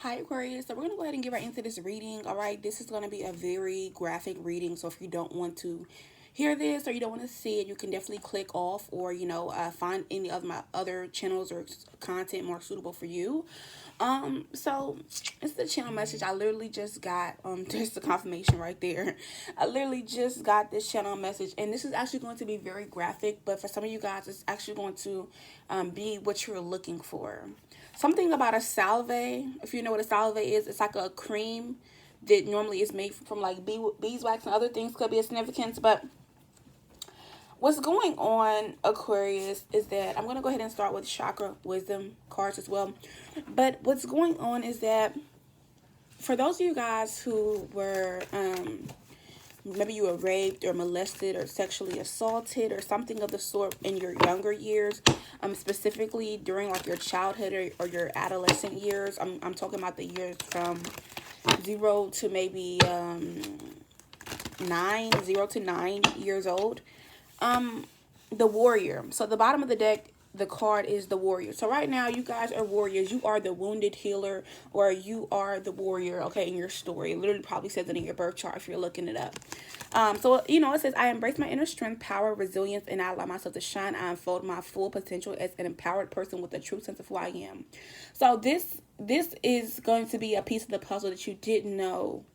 Hi Aquarius, so we're going to go ahead and get right into this reading. All right, this is going to be a very graphic reading, so if you don't want to hear this or you don't want to see it, you can definitely click off or find any of my other channels or content more suitable for you. So it's the channel message I literally just got. There's the confirmation right there. I literally just got this channel message, and this is actually going to be very graphic, but for some of you guys it's actually going to be what you're looking for. Something about a salve. If you know what a salve is, it's like a cream that normally is made from like beeswax and other things could be a significance. But what's going on, Aquarius, is that I'm going to go ahead and start with chakra wisdom cards as well. But what's going on is that for those of you guys who were maybe you were raped or molested or sexually assaulted or something of the sort in your younger years, specifically during like your childhood or your adolescent years. I'm talking about the years from 0 to 9 years old. The warrior. So the bottom of the deck, the card is the warrior. So right now, you guys are warriors. You are the wounded healer, or you are the warrior. Okay, in your story, it literally probably says it in your birth chart if you're looking it up. It says, I embrace my inner strength, power, resilience, and I allow myself to shine. I unfold my full potential as an empowered person with a true sense of who I am. So this is going to be a piece of the puzzle that you didn't know.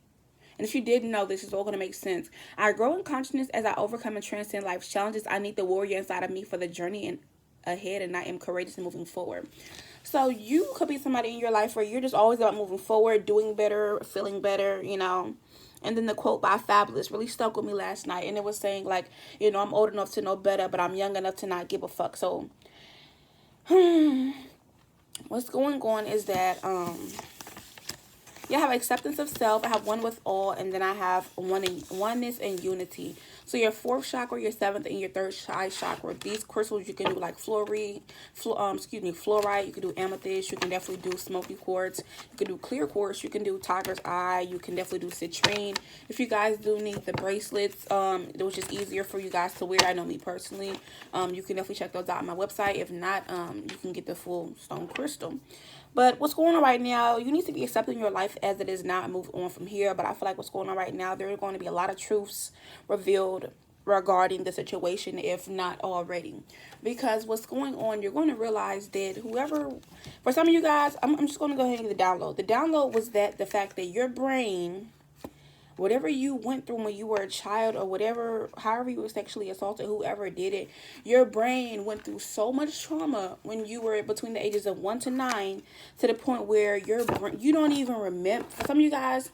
And if you didn't know, this is all going to make sense. I grow in consciousness as I overcome and transcend life's challenges. I need the warrior inside of me for the journey and ahead, and I am courageous in moving forward. So you could be somebody in your life where you're just always about moving forward, doing better, feeling better, And then the quote by Fabulous really stuck with me last night. And it was saying, like, I'm old enough to know better, but I'm young enough to not give a fuck. So, what's going on is that, I have acceptance of self. I have one with all, and then I have oneness and unity. So your fourth chakra, your seventh, and your third eye chakra. These crystals you can do like fluorite. You can do amethyst. You can definitely do smoky quartz. You can do clear quartz. You can do tiger's eye. You can definitely do citrine. If you guys do need the bracelets, which is easier for you guys to wear. I know me personally. You can definitely check those out on my website. If not, you can get the full stone crystal. But what's going on right now, you need to be accepting your life as it is now and move on from here. But I feel like what's going on right now, there are going to be a lot of truths revealed regarding the situation, if not already. Because what's going on, you're going to realize that for some of you guys, I'm just going to go ahead and get the download. The download was that the fact that your brain, whatever you went through when you were a child or whatever, however you were sexually assaulted, whoever did it, your brain went through so much trauma when you were between the ages of 1 to 9 to the point where you don't even remember. For some of you guys,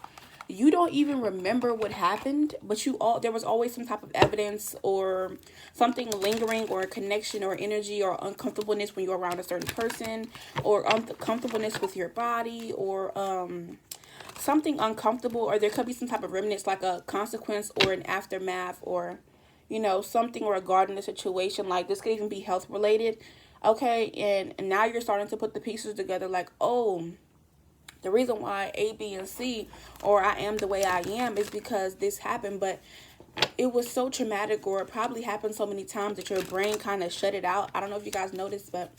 you don't even remember what happened, but there was always some type of evidence or something lingering or a connection or energy or uncomfortableness when you're around a certain person or uncomfortableness with your body or something uncomfortable, or there could be some type of remnants like a consequence or an aftermath or something regarding the situation. Like this could even be health related. Okay, and now you're starting to put the pieces together like, oh, the reason why A, B, and C, or I am the way I am, is because this happened. But it was so traumatic, or it probably happened so many times that your brain kind of shut it out. I don't know if you guys noticed, but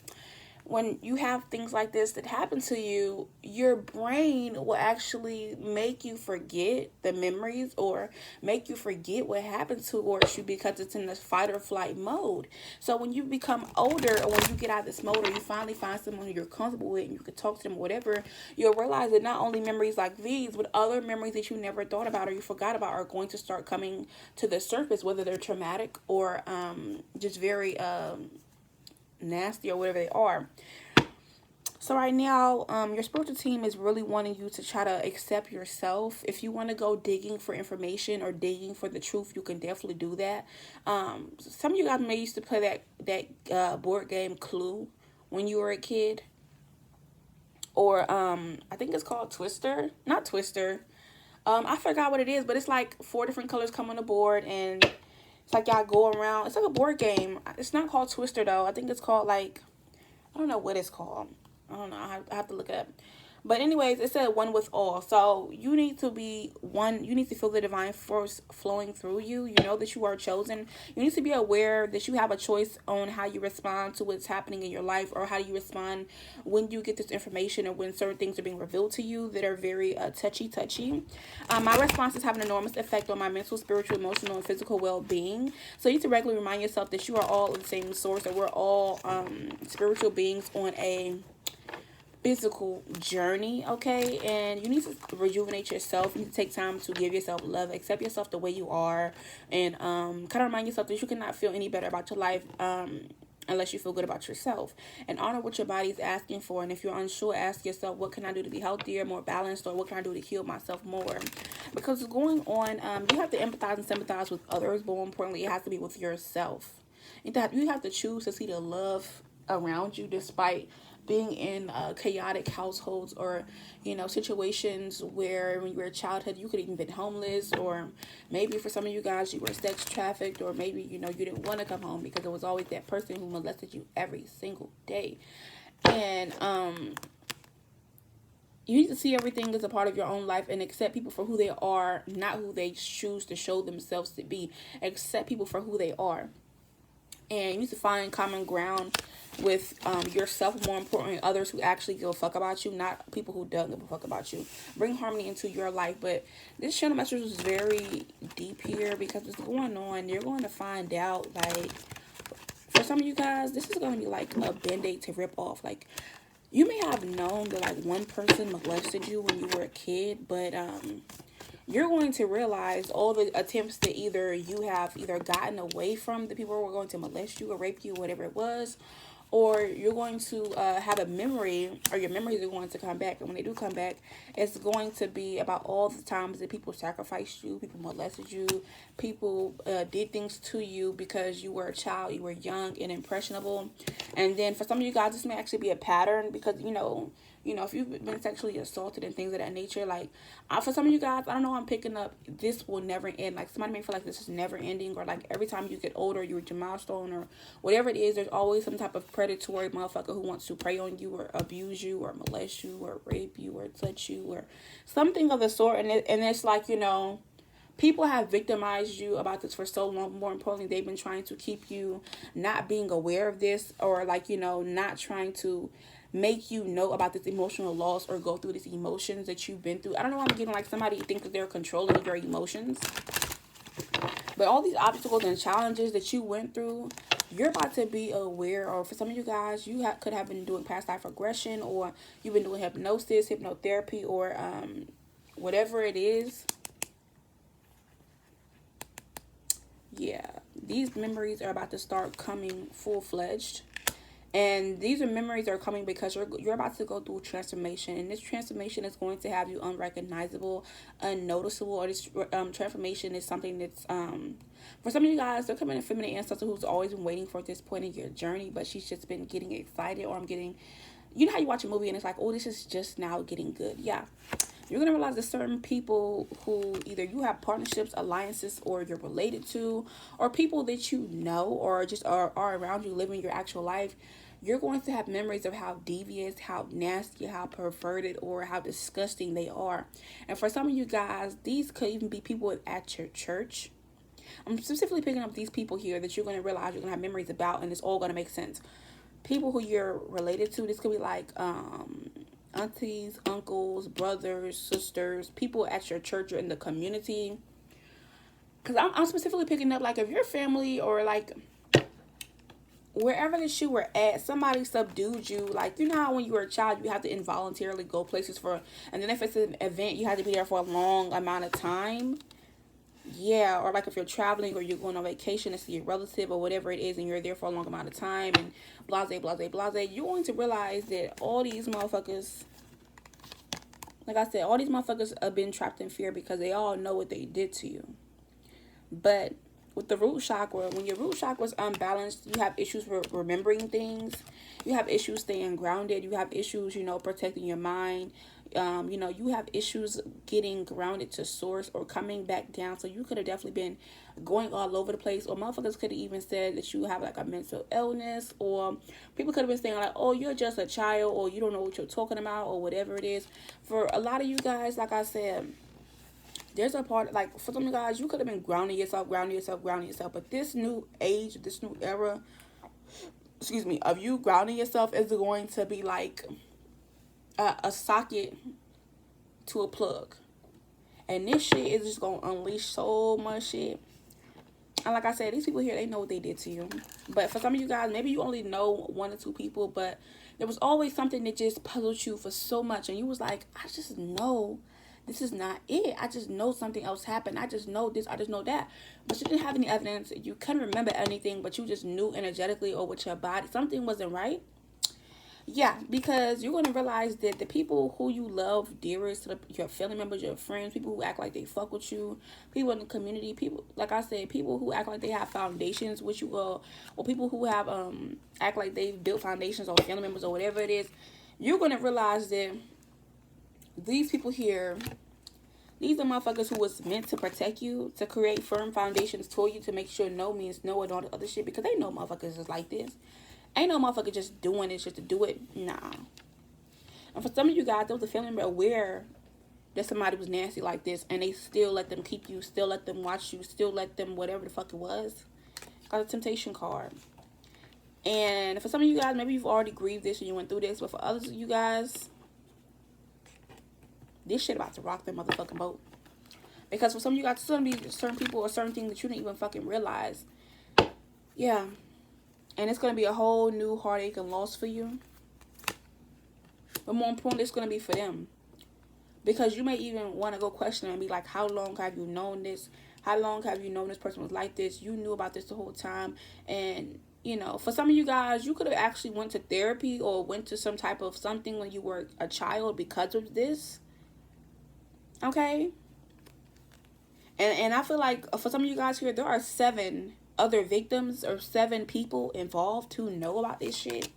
when you have things like this that happen to you, your brain will actually make you forget the memories or make you forget what happened towards you because it's in this fight or flight mode. So when you become older or when you get out of this mode or you finally find someone who you're comfortable with and you can talk to them or whatever, you'll realize that not only memories like these, but other memories that you never thought about or you forgot about are going to start coming to the surface, whether they're traumatic or just very nasty or whatever they are. So right now, your spiritual team is really wanting you to try to accept yourself. If you want to go digging for information or digging for the truth, you can definitely do that. Some of you guys may used to play that board game Clue when you were a kid, or I think it's called Twister. Not Twister. I forgot what it is, but it's like 4 different colors come on the board and it's like y'all go around. It's like a board game. It's not called Twister though. I think it's called like, I don't know what it's called. I don't know. I have to look it up. But anyways, it said one with all. So you need to be one. You need to feel the divine force flowing through you. You know that you are chosen. You need to be aware that you have a choice on how you respond to what's happening in your life, or how you respond when you get this information, or when certain things are being revealed to you that are very touchy. My responses have an enormous effect on my mental, spiritual, emotional, and physical well-being. So you need to regularly remind yourself that you are all the same source, that we're all spiritual beings on a physical journey, okay? And you need to rejuvenate yourself. You need to take time to give yourself love, accept yourself the way you are, and kind of remind yourself that you cannot feel any better about your life unless you feel good about yourself. And honor what your body is asking for. And if you're unsure, ask yourself, what can I do to be healthier, more balanced, or what can I do to heal myself more? Because going on, you have to empathize and sympathize with others, but more importantly, it has to be with yourself. You have to choose to see the love around you, despite being in chaotic households, or situations where when you were a childhood you could even been homeless, or maybe for some of you guys you were sex trafficked, or maybe you didn't want to come home because there was always that person who molested you every single day. And you need to see everything as a part of your own life and accept people for who they are, not who they choose to show themselves to be. Accept people for who they are. And you need to find common ground with yourself, more importantly, others who actually give a fuck about you, not people who don't give a fuck about you. Bring harmony into your life. But this channel message was very deep here, because what's going on, you're going to find out, like, for some of you guys, this is going to be like a band-aid to rip off. Like, you may have known that like one person molested you when you were a kid, but you're going to realize all the attempts that you have either gotten away from the people who were going to molest you or rape you, whatever it was, or you're going to have a memory, or your memories are going to come back. And when they do come back, it's going to be about all the times that people sacrificed you, people molested you, people did things to you because you were a child, you were young and impressionable. And then for some of you guys, this may actually be a pattern, because if you've been sexually assaulted and things of that nature, like, for some of you guys, I don't know, I'm picking up, this will never end. Like, somebody may feel like this is never ending, or like every time you get older, you reach a milestone, or whatever it is, there's always some type of predatory motherfucker who wants to prey on you, or abuse you, or molest you, or rape you, or touch you, or something of the sort. And it's like, people have victimized you about this for so long. More importantly, they've been trying to keep you not being aware of this, or like, not trying to make you know about this emotional loss, or go through these emotions that you've been through. I don't know why I'm getting like somebody thinks that they're controlling your emotions. But all these obstacles and challenges that you went through, you're about to be aware. Or for some of you guys, you could have been doing past life regression, or you've been doing hypnosis, hypnotherapy, or whatever it is. Yeah, these memories are about to start coming full-fledged. And these memories are coming because you're about to go through transformation. And this transformation is going to have you unrecognizable, unnoticeable. Or this transformation is something that's, for some of you guys, they're coming in feminine ancestor who's always been waiting for this point in your journey. But she's just been getting excited, or I'm getting, you know how you watch a movie and it's like, oh, this is just now getting good. Yeah. You're going to realize that certain people who either you have partnerships, alliances, or you're related to, or people that you know, or just are around you living your actual life, you're going to have memories of how devious, how nasty, how perverted, or how disgusting they are. And for some of you guys, these could even be people at your church. I'm specifically picking up these people here that you're going to realize you're going to have memories about, and it's all going to make sense. People who you're related to, this could be like aunties, uncles, brothers, sisters, people at your church or in the community. Because I'm specifically picking up, like, if your family, or like wherever that you were at, somebody subdued you. Like, you know how when you were a child, you have to involuntarily go places and then if it's an event, you have to be there for a long amount of time. Yeah, or like if you're traveling, or you're going on vacation to see your relative, or whatever it is, and you're there for a long amount of time, and blase, you're going to realize that all these motherfuckers, like I said, all these motherfuckers have been trapped in fear because they all know what they did to you. But with the root chakra, when your root chakra is unbalanced, you have issues with remembering things. You have issues staying grounded. You have issues, protecting your mind. You know, you have issues getting grounded to source or coming back down. So you could have definitely been going all over the place, or motherfuckers could have even said that you have like a mental illness, or people could have been saying like, oh, you're just a child, or you don't know what you're talking about, or whatever it is. For a lot of you guys, like I said, there's a part, like for some of you guys, you could have been grounding yourself, but this new age, this new era, excuse me, of you grounding yourself is going to be like a socket to a plug. And this shit is just going to unleash so much shit. And like I said, these people here, they know what they did to you. But for some of you guys, maybe you only know one or two people, but there was always something that just puzzled you for so much. And you was like, I just know this is not it. I just know something else happened. I just know this. I just know that. But you didn't have any evidence. You couldn't remember anything, but you just knew energetically or with your body something wasn't right. Yeah, because you're going to realize that the people who you love dearest, your family members, your friends, people who act like they fuck with you, people in the community, people, like I said, people who act like they have foundations with you, or people who have act like they've built foundations, or family members, or whatever it is, you're going to realize that these people here, these are motherfuckers who was meant to protect you, to create firm foundations for you, to make sure no means no and all the other shit, because they know motherfuckers is like this. Ain't no motherfucker just doing it just to do it. Nah. And for some of you guys, there was a family member aware that somebody was nasty like this, and they still let them keep you, still let them watch you, still let them whatever the fuck it was. Got a temptation card. And for some of you guys, maybe you've already grieved this and you went through this, but for others of you guys, this shit about to rock their motherfucking boat. Because for some of you guys, it's going to be certain people or certain things that you didn't even fucking realize. Yeah. And it's going to be a whole new heartache and loss for you. But more importantly, it's going to be for them. Because you may even want to go question and be like, how long have you known this? How long have you known this person was like this? You knew about this the whole time. And, you know, for some of you guys, you could have actually went to therapy or went to some type of something when you were a child because of this. Okay? And I feel like for some of you guys here, there are 7 other victims or 7 people involved who know about this shit.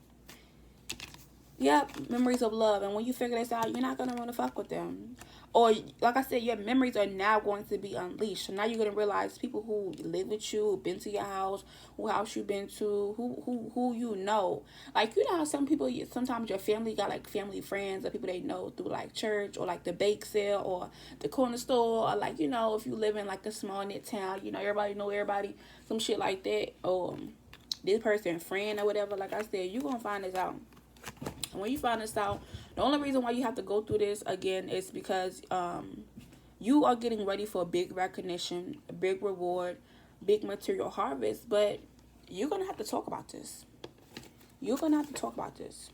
Yep, memories of love. And when you figure this out, you're not going to want to fuck with them. Or, like I said, your memories are now going to be unleashed. So now you're going to realize people who live with you, who been to your house, who house you've been to, who you know. Like, you know how some people, sometimes your family got, like, family friends or people they know through, like, church or, like, the bake sale or the corner store. Or, like, you know, if you live in, like, a small knit town, you know, everybody know everybody, some shit like that. Or this person, friend or whatever. Like I said, you're going to find this out. And when you find this out, the only reason why you have to go through this again is because you are getting ready for a big recognition, a big reward, big material harvest. But you're going to have to talk about this. You're going to have to talk about this.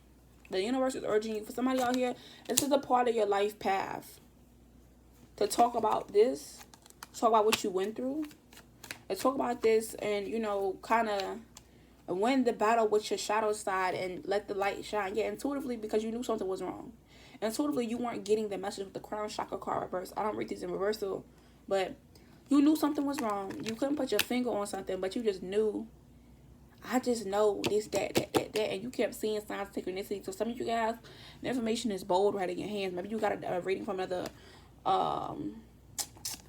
The universe is urging you. For somebody out here, this is a part of your life path. To talk about this, talk about what you went through, and talk about this and, you know, kind of win the battle with your shadow side and let the light shine. Yeah, intuitively, because you knew something was wrong. Intuitively, you weren't getting the message with the crown chakra card reverse. I don't read these in reversal, but you knew something was wrong. You couldn't put your finger on something, but you just knew. I just know this, that, and you kept seeing signs of synchronicity. So some of you guys, the information is bold right in your hands. Maybe you got a reading from another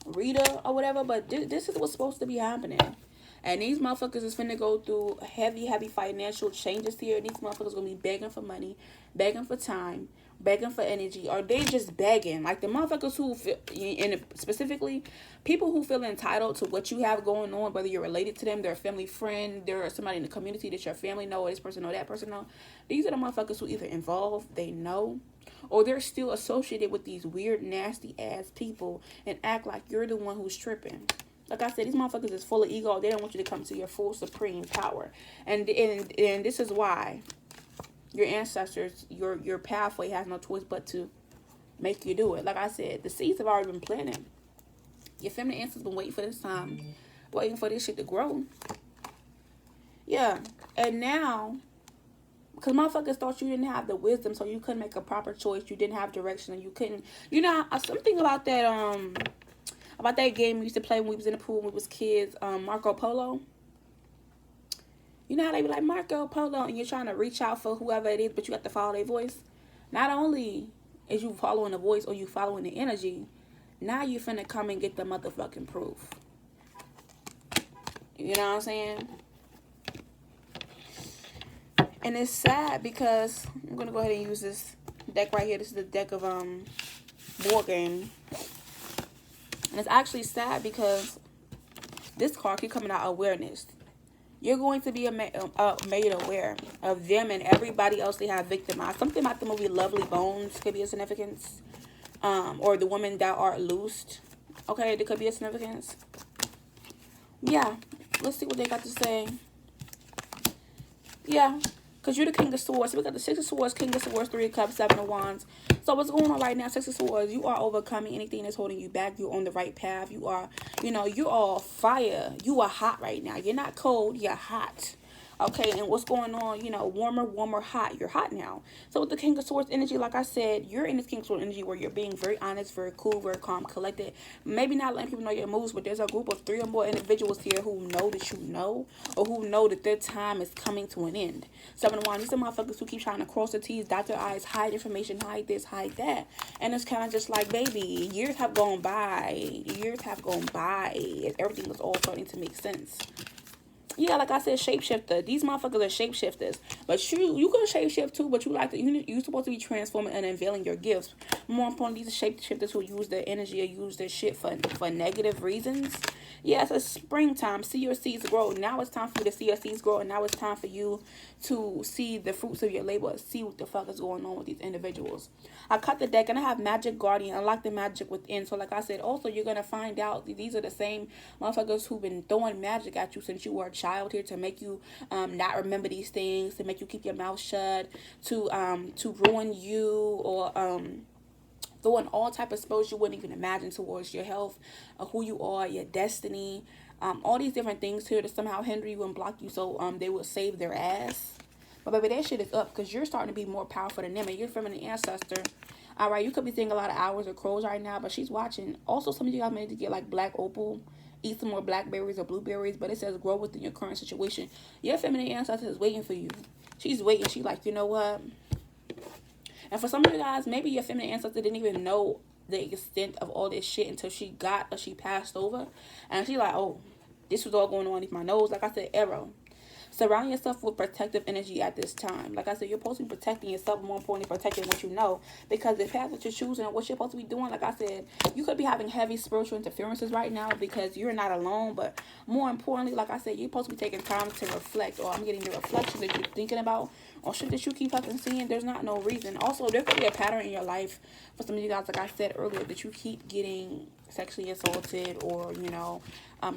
reader or whatever, but this is what's supposed to be happening. And these motherfuckers is finna go through heavy financial changes here. These motherfuckers gonna be begging for money, begging for time, begging for energy, or they just begging. Like the motherfuckers who feel, and specifically, people who feel entitled to what you have going on, whether you're related to them, they're a family friend, they're somebody in the community that your family know, or this person know, that person know. These are the motherfuckers who either involved, they know, or they're still associated with these weird, nasty ass people and act like you're the one who's tripping. Like I said, these motherfuckers is full of ego. They don't want you to come to your full supreme power. And this is why your ancestors, your pathway has no choice but to make you do it. Like I said, the seeds have already been planted. Your family ancestors been waiting for this time, waiting for this shit to grow. Yeah. And now, because motherfuckers thought you didn't have the wisdom, so you couldn't make a proper choice. You didn't have direction, and you couldn't. You know, something about that game we used to play when we was in the pool when we was kids, Marco Polo. You know how they be like, Marco Polo, and you're trying to reach out for whoever it is, but you got to follow their voice. Not only is you following the voice or you following the energy. Now you finna come and get the motherfucking proof. You know what I'm saying? And it's sad because I'm gonna go ahead and use this deck right here. This is the deck of board game. And it's actually sad because this card keep coming out, awareness. You're going to be made aware of them and everybody else they have victimized. Something about the movie Lovely Bones could be a significance. Or the woman that art loosed. Okay, there could be a significance. Yeah, let's see what they got to say. Yeah, because you're the King of Swords. So we got the Six of Swords, King of Swords, Three of Cups, Seven of Wands. So what's going on right now, Six of Swords? You are overcoming anything that's holding you back. You're on the right path. You are, you're all fire. You are hot right now. You're not cold. You're hot. Okay, and what's going on, warmer, hot. You're hot now. So with the King of Swords energy, like I said, you're in this King of Swords energy where you're being very honest, very cool, very calm, collected. Maybe not letting people know your moves, but there's a group of 3 or more individuals here who know that you know, or who know that their time is coming to an end. 7 of Wands, these are motherfuckers who keep trying to cross their T's, dot their I's, hide information, hide this, hide that. And it's kind of just like, baby, years have gone by. Everything is all starting to make sense. Yeah, like I said, shapeshifter. These motherfuckers are shapeshifters. But you can shapeshift too, but you're supposed to be transforming and unveiling your gifts. More importantly, these are shapeshifters who use their energy or use their shit for negative reasons. Yeah, it's a springtime. See your seeds grow. Now it's time for you to see your seeds grow. And now it's time for you to see the fruits of your labor. See what the fuck is going on with these individuals. I cut the deck and I have Magic Guardian. Unlock the magic within. So like I said, also you're going to find out these are the same motherfuckers who've been throwing magic at you since you were a child here to make you not remember these things, to make you keep your mouth shut, to ruin you, or throwing all type of spells you wouldn't even imagine towards your health, who you are, your destiny, all these different things here to somehow hinder you and block you so they will save their ass. But baby, that shit is up because you're starting to be more powerful than them and you're from an ancestor. All right, you could be seeing a lot of hours or crows right now, but she's watching. Also, some of you guys may need to get like black opal, eat some more blackberries or blueberries, but it says grow within your current situation. Your feminine ancestor is waiting for you. She's waiting. She's like, you know what? And for some of you guys, maybe your feminine ancestor didn't even know the extent of all this shit until she passed over. And she like, oh, this was all going on underneath my nose. Like I said, arrow. Surround yourself with protective energy at this time. Like I said, you're supposed to be protecting yourself, more importantly, protecting what you know. Because the path that you're choosing and what you're supposed to be doing, like I said, you could be having heavy spiritual interferences right now because you're not alone. But more importantly, like I said, you're supposed to be taking time to reflect. Or I'm getting the reflection that you're thinking about. Or shit that you keep fucking seeing. There's not no reason. Also, there could be a pattern in your life for some of you guys, like I said earlier, that you keep getting sexually assaulted or,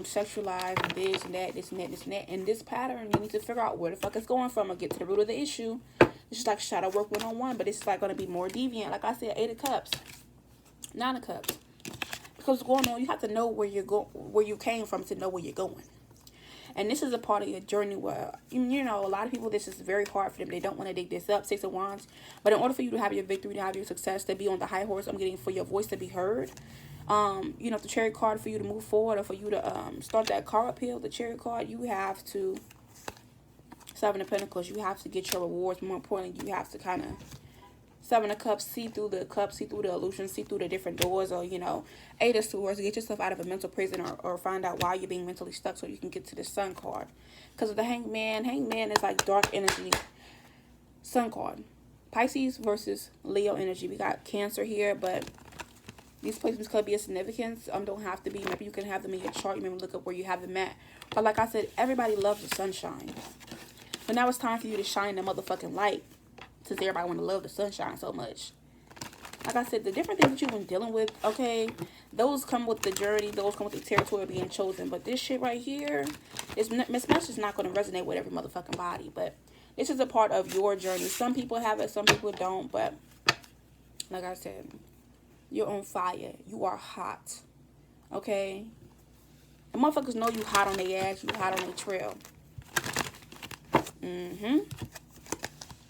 sexualized, this and that, this and that, this and that. And this pattern, you need to figure out where the fuck it's going from or get to the root of the issue. It's just like shadow work 101, but it's like going to be more deviant. Like I said, 8 of Cups, 9 of Cups. Because what's going on, you have to know where you came from to know where you're going. And this is a part of your journey where, a lot of people, this is very hard for them. They don't want to dig this up, 6 of Wands. But in order for you to have your victory, to have your success, to be on the high horse, I'm getting for your voice to be heard. The Chariot card, for you to move forward or for you to start that car uphill, the Chariot card, you have to, 7 of Pentacles, you have to get your rewards. More importantly, you have to kind of, 7 of Cups, see through the illusion, see through the different doors, or, 8 of Swords, get yourself out of a mental prison or find out why you're being mentally stuck so you can get to the Sun card. Because of the Hangman is like dark energy. Sun card. Pisces versus Leo energy. We got Cancer here, but these placements could be a significance. Don't have to be. Maybe you can have them in your chart. You maybe look up where you have them at. But like I said, everybody loves the sunshine. But now it's time for you to shine the motherfucking light. Since everybody want to love the sunshine so much. Like I said, the different things that you've been dealing with, okay, those come with the journey. Those come with the territory being chosen. But this shit right here, this message is not going to resonate with every motherfucking body. But this is a part of your journey. Some people have it, some people don't. But like I said, you're on fire. You are hot. Okay? And motherfuckers know you hot on their ass. You hot on their trail.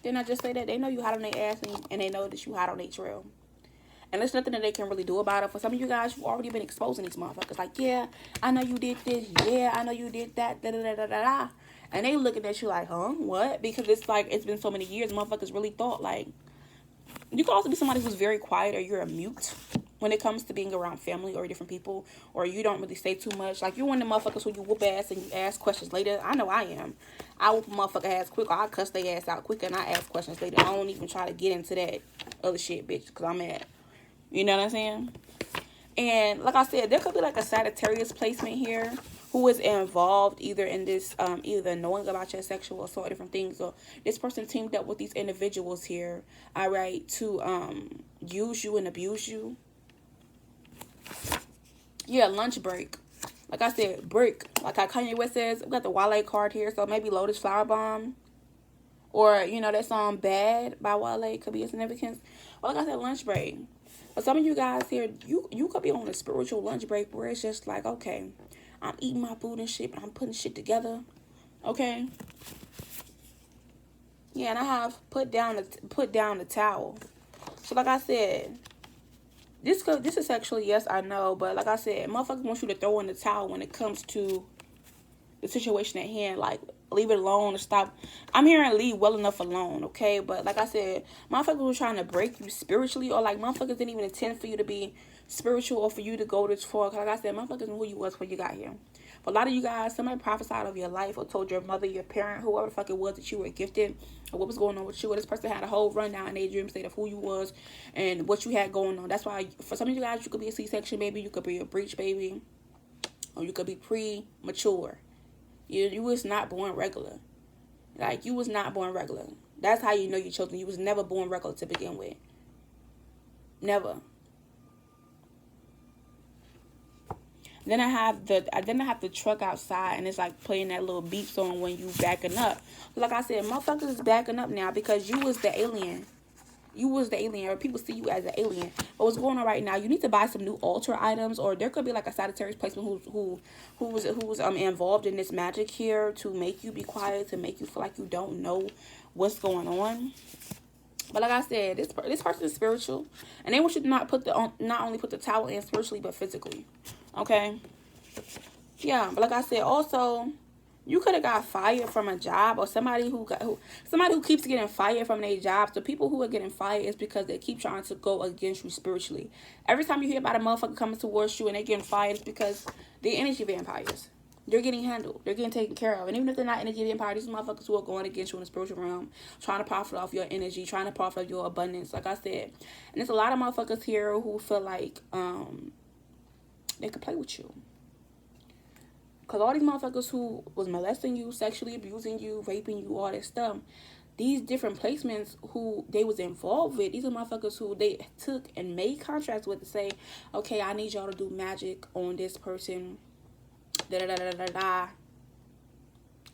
Didn't I just say that? They know you hot on their ass and they know that you hot on their trail. And there's nothing that they can really do about it. For some of you guys, you've already been exposing these motherfuckers. Like, yeah, I know you did this. Yeah, I know you did that. Da da da da da da. And they looking at you like, huh? What? Because it's like, it's been so many years. Motherfuckers really thought like, You could also be somebody who's very quiet, or you're a mute when it comes to being around family or different people, or you don't really say too much. Like, you're one of the motherfuckers who you whoop ass and you ask questions later. I know I am. I whoop a motherfucker ass quick, or I cuss their ass out quicker and I ask questions later. I don't even try to get into that other shit, bitch, because I'm mad. You know what I'm saying? And like I said, there could be like a Sagittarius placement here who is involved either in this, either knowing about your sexual assault, different things, or this person teamed up with these individuals here, all right, to use you and abuse you. Yeah, lunch break. Like I said, break. Like how Kanye West says, we got the Wale card here, so maybe Lotus Flower Bomb. Or, you know, that song Bad by Wale could be a significance. Well, like I said, lunch break. But some of you guys here, you could be on a spiritual lunch break where it's just like, okay, I'm eating my food and shit, but I'm putting shit together. Okay? Yeah, and I have put down the towel. So like I said, this is sexually, yes, I know, but like I said, motherfuckers want you to throw in the towel when it comes to the situation at hand. Like, leave it alone and stop. I'm hearing leave well enough alone, okay? But like I said, motherfuckers were trying to break you spiritually, or like motherfuckers didn't even intend for you to be spiritual or for you to go this far. Like I said, motherfuckers knew who you was when you got here. For a lot of you guys, somebody prophesied of your life or told your mother, your parent, whoever the fuck it was, that you were gifted or what was going on with you. Or this person had a whole rundown in their dream state of who you was and what you had going on. That's why for some of you guys, you could be a C-section baby, you could be a breech baby, or you could be premature. You was not born regular. Like, you was not born regular. That's how you know your children. You was never born regular to begin with. Never. Then I have the truck outside, and it's like playing that little beep song when you backing up. Like I said, motherfuckers is backing up now because you was the alien. You was the alien, or people see you as an alien. But what's going on right now? You need to buy some new altar items, or there could be like a Sagittarius placement who was involved in this magic here to make you be quiet, to make you feel like you don't know what's going on. But like I said, this person is spiritual, and they want you to not only put the towel in spiritually but physically. Okay. Yeah, but like I said, also, you could have got fired from a job, or somebody who keeps getting fired from their jobs. The people who are getting fired is because they keep trying to go against you spiritually. Every time you hear about a motherfucker coming towards you and they getting fired, it's because they're energy vampires. They're getting handled. They're getting taken care of. And even if they're not energy vampires, these motherfuckers who are going against you in the spiritual realm, trying to profit off your energy, trying to profit off your abundance, like I said. And there's a lot of motherfuckers here who feel like they could play with you. Because all these motherfuckers who was molesting you, sexually abusing you, raping you, all that stuff, these different placements who they was involved with, these are motherfuckers who they took and made contracts with to say, okay, I need y'all to do magic on this person, da-da-da-da-da-da.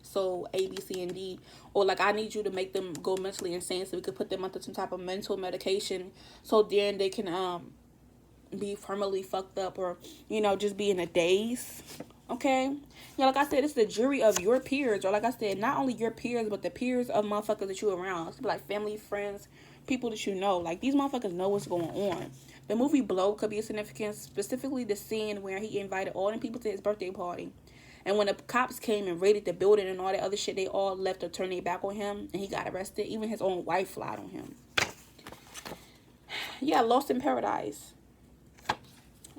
So A, B, C, and D. Or like, I need you to make them go mentally insane so we could put them under some type of mental medication so then they can be permanently fucked up, or, you know, just be in a daze. Okay? Yeah, like I said, it's the jury of your peers. Or like I said, not only your peers, but the peers of motherfuckers that you're around. It's like family, friends, people that you know. Like, these motherfuckers know what's going on. The movie Blow could be a significance, specifically the scene where he invited all them people to his birthday party. And when the cops came and raided the building and all that other shit, they all left or turned their back on him. And he got arrested. Even his own wife lied on him. Yeah, Lost in Paradise.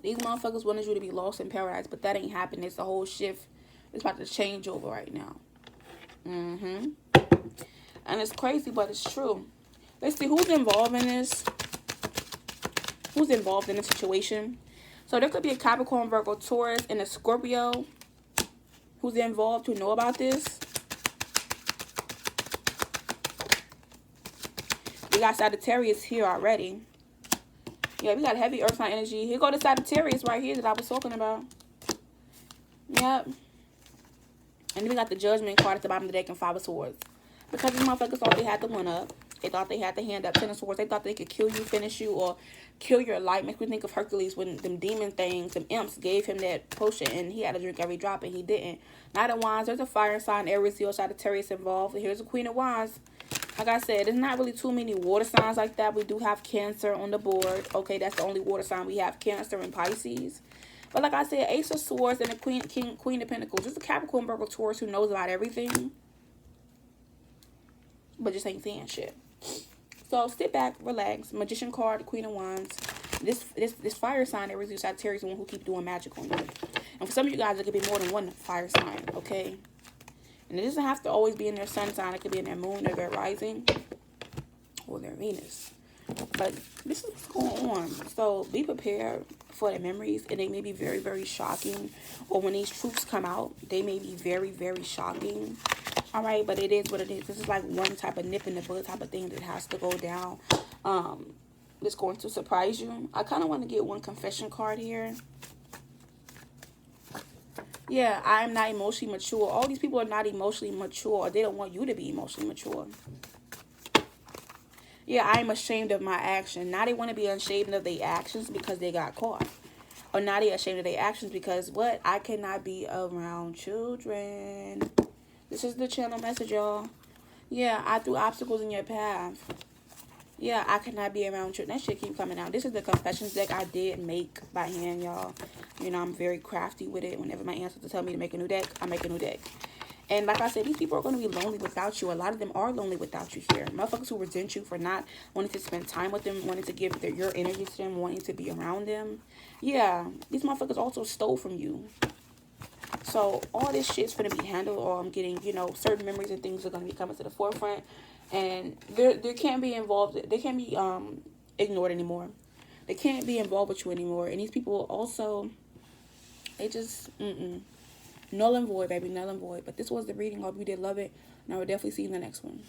These motherfuckers wanted you to be lost in paradise, but that ain't happening. It's a whole shift. It's about to change over right now. And it's crazy, but it's true. Let's see who's involved in this. Who's involved in the situation? So there could be a Capricorn, Virgo, Taurus, and a Scorpio who's involved, who know about this. We got Sagittarius here already. Yeah, we got heavy earth sign energy. Here go the Sagittarius right here that I was talking about. Yep. And then we got the Judgment card at the bottom of the deck and Five of Swords. Because these motherfuckers thought they had the one up. They thought they had the hand up, Ten of Swords. They thought they could kill you, finish you, or kill your life. Makes me think of Hercules when them demon things, them imps, gave him that potion and he had to drink every drop and he didn't. Knight of Wands, there's a fire sign, Aries, Leo, Sagittarius involved. And here's a Queen of Wands. Like I said, there's not really too many water signs like that. We do have Cancer on the board. Okay, that's the only water sign we have, Cancer and Pisces. But like I said, Ace of Swords and the Queen of Pentacles. Just a Capricorn, Virgo, Taurus who knows about everything, but just ain't saying shit. So sit back, relax. Magician card, Queen of Wands. This fire sign that reads Sagittarius, the one who keep doing magic on you. And for some of you guys, it could be more than one fire sign, okay? And it doesn't have to always be in their sun sign. It could be in their moon or their rising or their Venus. But this is what's going on. So be prepared for the memories, and they may be very, very shocking. Or when these truths come out, they may be very, very shocking. All right, but it is what it is. This is like one type of nip in the bud type of thing that has to go down. That's going to surprise you. I kind of want to get one confession card here. Yeah, I'm not emotionally mature. All these people are not emotionally mature. They don't want you to be emotionally mature. Yeah, I'm ashamed of my action. Now they want to be ashamed of their actions because they got caught. Or now they're ashamed of their actions because what? I cannot be around children. This is the channel message, y'all. Yeah, I threw obstacles in your path. Yeah, I cannot be around children. That shit keep coming out. This is the confessions deck I did make by hand, y'all. You know, I'm very crafty with it. Whenever my ancestors tell me to make a new deck, I make a new deck. And like I said, these people are going to be lonely without you. A lot of them are lonely without you here. Motherfuckers who resent you for not wanting to spend time with them, wanting to give your energy to them, wanting to be around them. Yeah, these motherfuckers also stole from you. So all this shit's going to be handled, or I'm getting, you know, certain memories and things are going to be coming to the forefront. And they can't be involved. They can't be ignored anymore. They can't be involved with you anymore. And these people also, they just, null and void, baby, null and void. But this was the reading. Hope you did love it. And I will definitely see you in the next one.